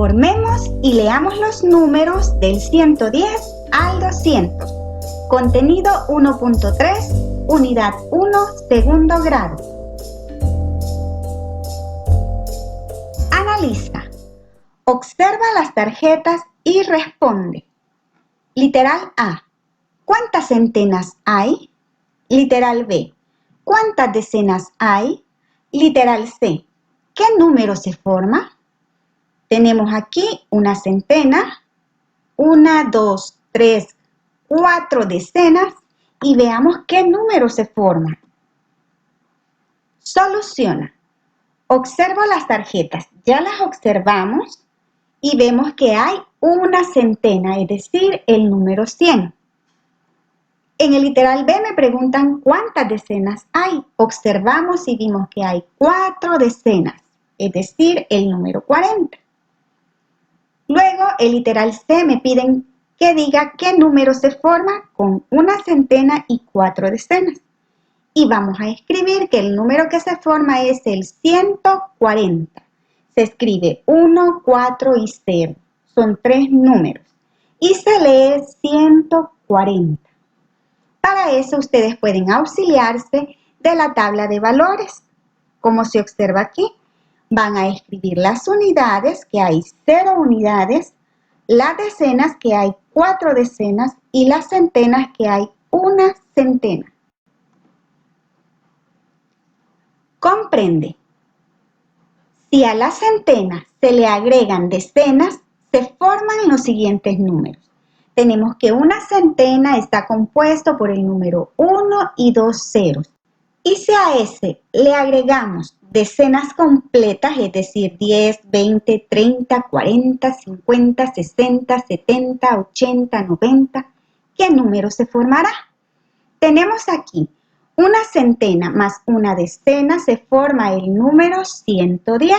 Formemos y leamos los números del 110 al 200. Contenido 1.3, unidad 1, segundo grado. Analiza. Observa las tarjetas y responde. Literal A. ¿Cuántas centenas hay? Literal B. ¿Cuántas decenas hay? Literal C. ¿Qué número se forma? Tenemos aquí una centena, 1, 2, 3, 4 decenas y veamos qué número se forma. Soluciona. Observa las tarjetas. Ya las observamos y vemos que hay una centena, es decir, el número 100. En el literal B me preguntan cuántas decenas hay. Observamos y vimos que hay 4 decenas, es decir, el número 40. Luego, el literal C me piden que diga qué número se forma con una centena y 4 decenas. Y vamos a escribir que el número que se forma es el 140. Se escribe 1, 4 y 0. Son 3 números. Y se lee 140. Para eso ustedes pueden auxiliarse de la tabla de valores. Como se observa aquí, van a escribir las unidades, que hay 0 unidades, las decenas, que hay 4 decenas, y las centenas, que hay una centena. Comprende. Si a las centenas se le agregan decenas, se forman los siguientes números. Tenemos que una centena está compuesto por el número 1 y 2 ceros. Y si a ese le agregamos decenas completas, es decir, 10, 20, 30, 40, 50, 60, 70, 80, 90, ¿qué número se formará? Tenemos aquí una centena más una decena, se forma el número 110.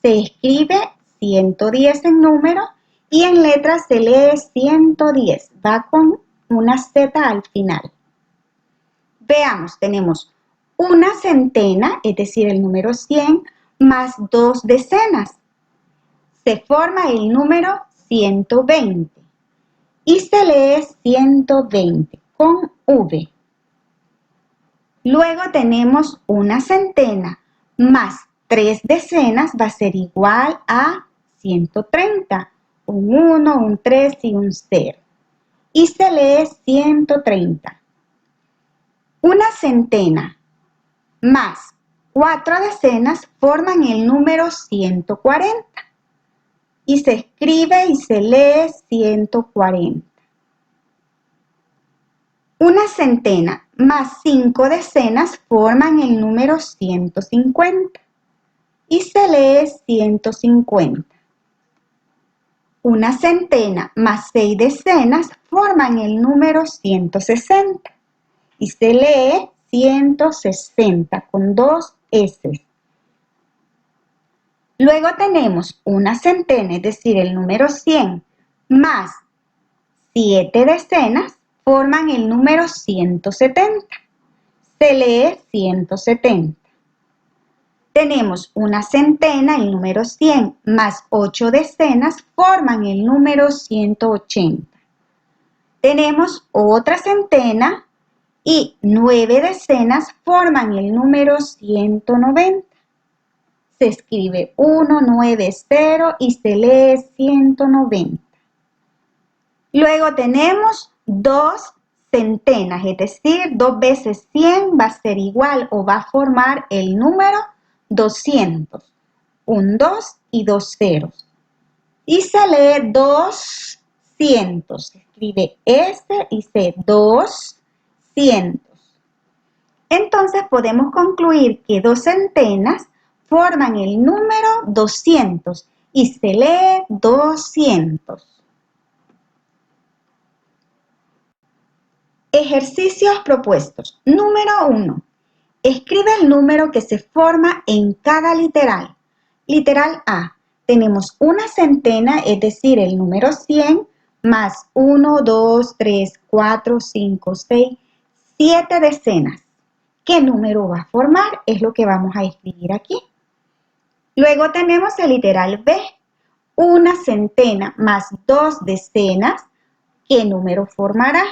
Se escribe 110 en número y en letras se lee 110. Va con una Z al final. Veamos, tenemos una centena, es decir, el número 100, más 2 decenas. Se forma el número 120 y se lee 120 con V. Luego tenemos una centena más 3 decenas, va a ser igual a 130. Un 1, un 3 y un 0. Y se lee 130. Una centena más 4 decenas forman el número 140. Y se escribe y se lee 140. Una centena más 5 decenas forman el número 150 y se lee 150. Una centena más 6 decenas forman el número 160 y se lee 160 con 2 S. Luego tenemos una centena, es decir, el número 100 más 7 decenas forman el número 170. Se lee 170. Tenemos una centena, el número 100, más 8 decenas forman el número 180. Tenemos otra centena y 9 decenas forman el número 190. Se escribe 190 y se lee 190. Luego tenemos 2 centenas, es decir, 2 veces 100 va a ser igual o va a formar el número 200. Un 2 y 2 ceros. Y se lee 200. Se escribe S y C, 200. Entonces podemos concluir que 2 centenas forman el número 200 y se lee 200. Ejercicios propuestos. Número 1. Escribe el número que se forma en cada literal. Literal A. Tenemos una centena, es decir, el número 100, más 1, 2, 3, 4, 5, 6, 7 decenas. ¿Qué número va a formar? Es lo que vamos a escribir aquí. Luego tenemos el literal B. una centena más 2 decenas, ¿qué número formará?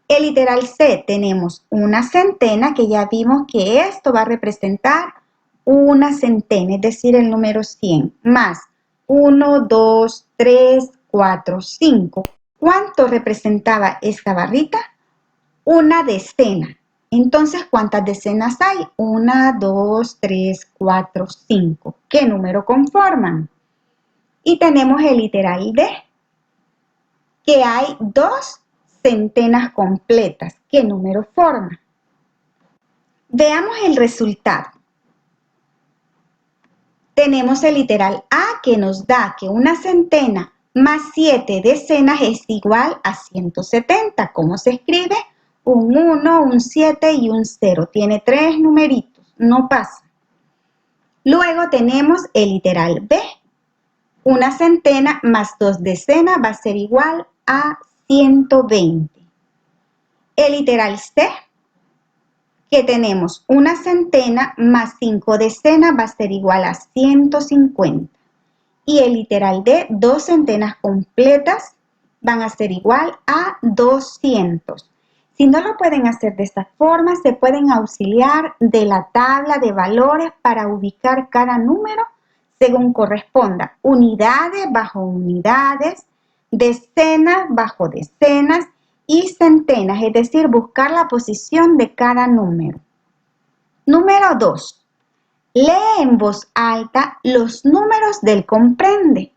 El literal C, tenemos una centena, que ya vimos que esto va a representar una centena, es decir, el número 100, más 1, 2, 3, 4, 5. ¿Cuánto representaba esta barrita? Una decena. Entonces, ¿cuántas decenas hay? 1, 2, 3, 4, 5. ¿Qué número conforman? Y tenemos el literal D, que hay 2 centenas completas. ¿Qué número forma? Veamos el resultado. Tenemos el literal A, que nos da que una centena más 7 decenas es igual a 170. ¿Cómo se escribe? Un 1, un 7 y un 0. Tiene 3 numeritos, no pasa. Luego tenemos el literal B. Una centena más 2 decenas va a ser igual a 120. El literal C, que tenemos una centena más 5 decenas va a ser igual a 150. Y el literal D, 2 centenas completas van a ser igual a 200. Si no lo pueden hacer de esta forma, se pueden auxiliar de la tabla de valores para ubicar cada número según corresponda. Unidades bajo unidades, decenas bajo decenas y centenas, es decir, buscar la posición de cada número. Número 2. Lee en voz alta los números del comprende.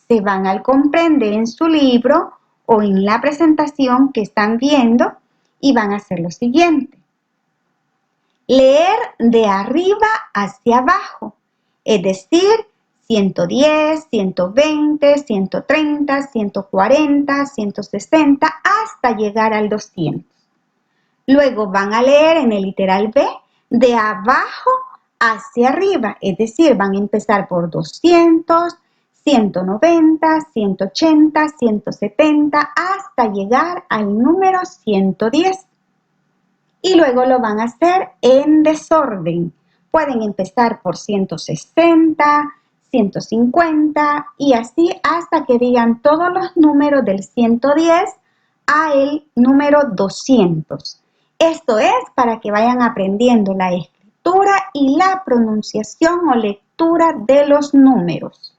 Se van al comprende en su libro o en la presentación que están viendo y van a hacer lo siguiente. Leer de arriba hacia abajo, es decir, 110, 120, 130, 140, 160 hasta llegar al 200. Luego van a leer en el literal B de abajo hacia arriba, es decir, van a empezar por 200, 190, 180, 170 hasta llegar al número 110. Y luego lo van a hacer en desorden. Pueden empezar por 160, 150 y así hasta que digan todos los números del 110 a el número 200. Esto es para que vayan aprendiendo la escritura y la pronunciación o lectura de los números.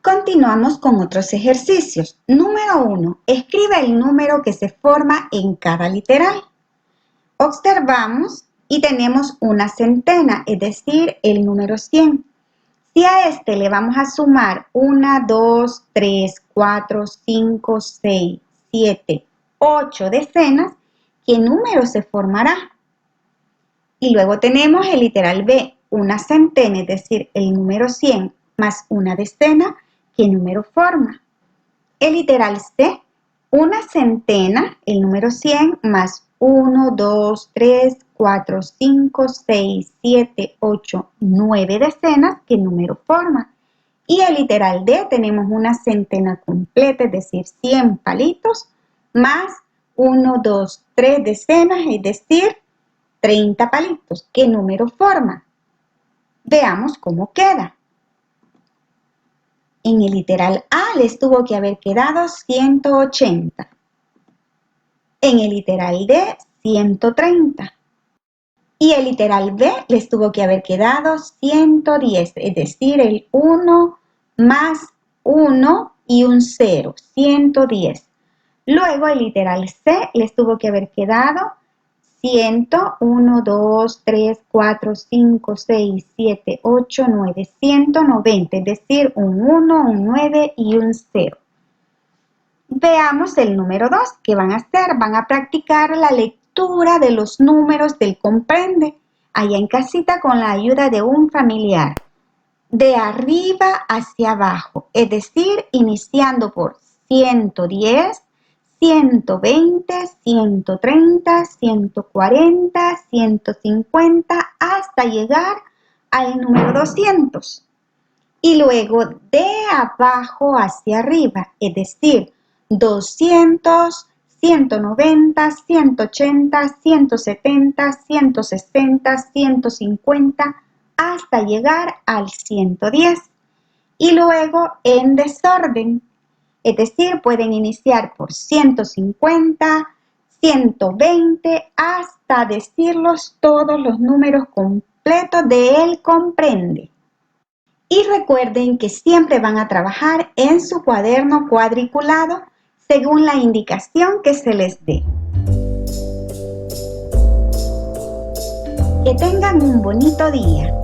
Continuamos con otros ejercicios. Número 1. Escribe el número que se forma en cada literal. Observamos y tenemos una centena, es decir, el número 100. Si a este le vamos a sumar 1, 2, 3, 4, 5, 6, 7, 8 decenas, ¿qué número se formará? Y luego tenemos el literal B, una centena, es decir, el número 100 más una decena, ¿qué número forma? El literal C, una centena, el número 100 más 1, 2, 3, 4, 5, 6, 7, 8, 9 decenas, ¿qué número forma? Y el literal D, tenemos una centena completa, es decir, 100 palitos, más 1, 2, 3 decenas, es decir, 30 palitos. ¿Qué número forma? Veamos cómo queda. En el literal A les tuvo que haber quedado 180. En el literal D, 130. Y el literal B les tuvo que haber quedado 110, es decir, el 1 más 1 y un 0, 110. Luego el literal C les tuvo que haber quedado 100, 1, 2, 3, 4, 5, 6, 7, 8, 9, 190, es decir, un 1, un 9 y un 0. Veamos el número 2. ¿Qué van a hacer? Van a practicar la lectura de los números del comprende, allá en casita con la ayuda de un familiar. De arriba hacia abajo, es decir, iniciando por 110, 120, 130, 140, 150 hasta llegar al número 200. Y luego de abajo hacia arriba, es decir, 200, 190, 180, 170, 160, 150 hasta llegar al 110. y luego en desorden. Es decir, pueden iniciar por 150, 120, hasta decirlos todos los números completos de él comprende. Y recuerden que siempre van a trabajar en su cuaderno cuadriculado según la indicación que se les dé. Que tengan un bonito día.